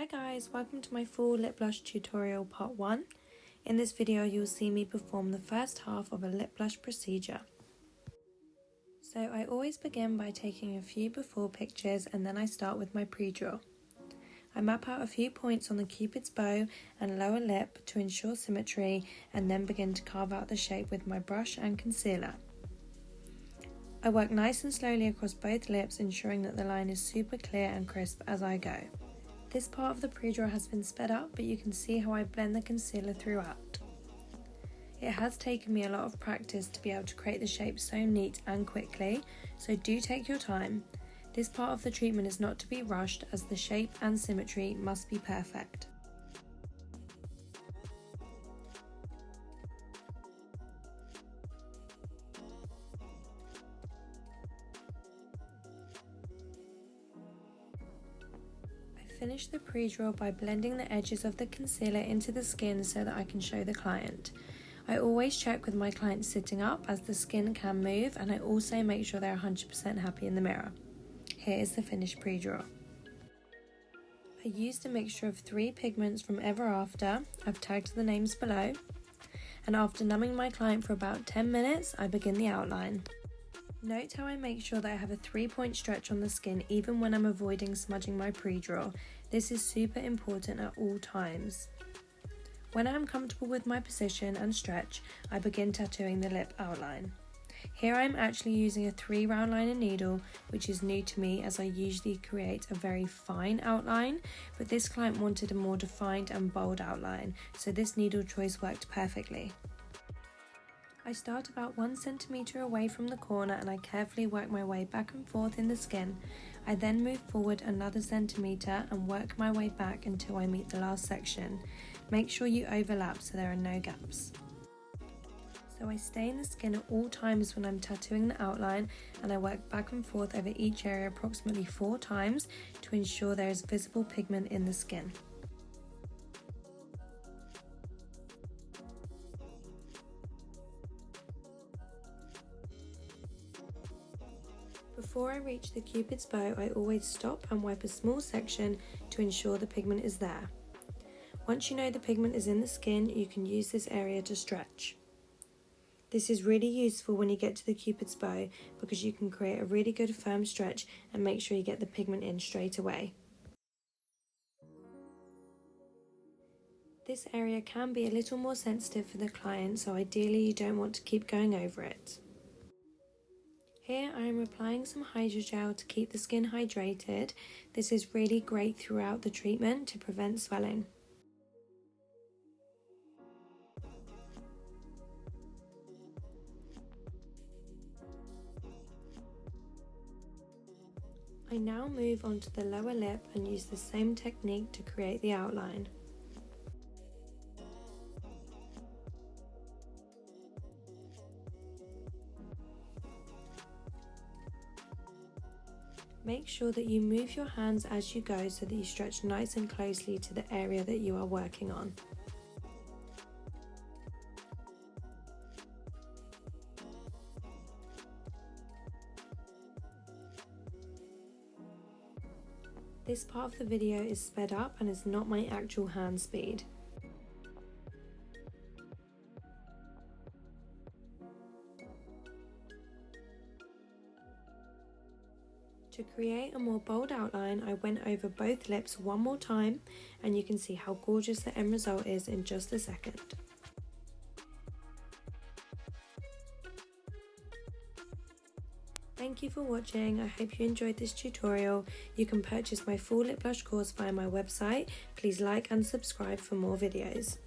Hi guys, welcome to my full lip blush tutorial part 1. In this video you'll see me perform the first half of a lip blush procedure. So I always begin by taking a few before pictures and then I start with my pre-draw. I map out a few points on the cupid's bow and lower lip to ensure symmetry and then begin to carve out the shape with my brush and concealer. I work nice and slowly across both lips, ensuring that the line is super clear and crisp as I go. This part of the pre-draw has been sped up, but you can see how I blend the concealer throughout. It has taken me a lot of practice to be able to create the shape so neat and quickly, so do take your time. This part of the treatment is not to be rushed as the shape and symmetry must be perfect. Finish the pre-draw by blending the edges of the concealer into the skin so that I can show the client. I always check with my client sitting up as the skin can move, and I also make sure they're 100% happy in the mirror. Here is the finished pre-draw. I used a mixture of 3 pigments from Ever After. I've tagged the names below. And after numbing my client for about 10 minutes, I begin the outline. Note how I make sure that I have a 3-point stretch on the skin even when I'm avoiding smudging my pre-draw. This is super important at all times. When I'm comfortable with my position and stretch, I begin tattooing the lip outline. Here I'm actually using a 3 round liner needle, which is new to me as I usually create a very fine outline, but this client wanted a more defined and bold outline, so this needle choice worked perfectly. I start about 1 centimeter away from the corner and I carefully work my way back and forth in the skin. I then move forward another centimeter and work my way back until I meet the last section. Make sure you overlap so there are no gaps. So I stay in the skin at all times when I'm tattooing the outline, and I work back and forth over each area approximately 4 times to ensure there is visible pigment in the skin. Before I reach the cupid's bow, I always stop and wipe a small section to ensure the pigment is there. Once you know the pigment is in the skin, you can use this area to stretch. This is really useful when you get to the cupid's bow because you can create a really good firm stretch and make sure you get the pigment in straight away. This area can be a little more sensitive for the client, so ideally you don't want to keep going over it. Here I am applying some hydrogel to keep the skin hydrated. This is really great throughout the treatment to prevent swelling. I now move on to the lower lip and use the same technique to create the outline. Make sure that you move your hands as you go so that you stretch nice and closely to the area that you are working on. This part of the video is sped up and is not my actual hand speed. To create a more bold outline, I went over both lips one more time, and you can see how gorgeous the end result is in just a second. Thank you for watching. I hope you enjoyed this tutorial. You can purchase my full lip blush course via my website. Please like and subscribe for more videos.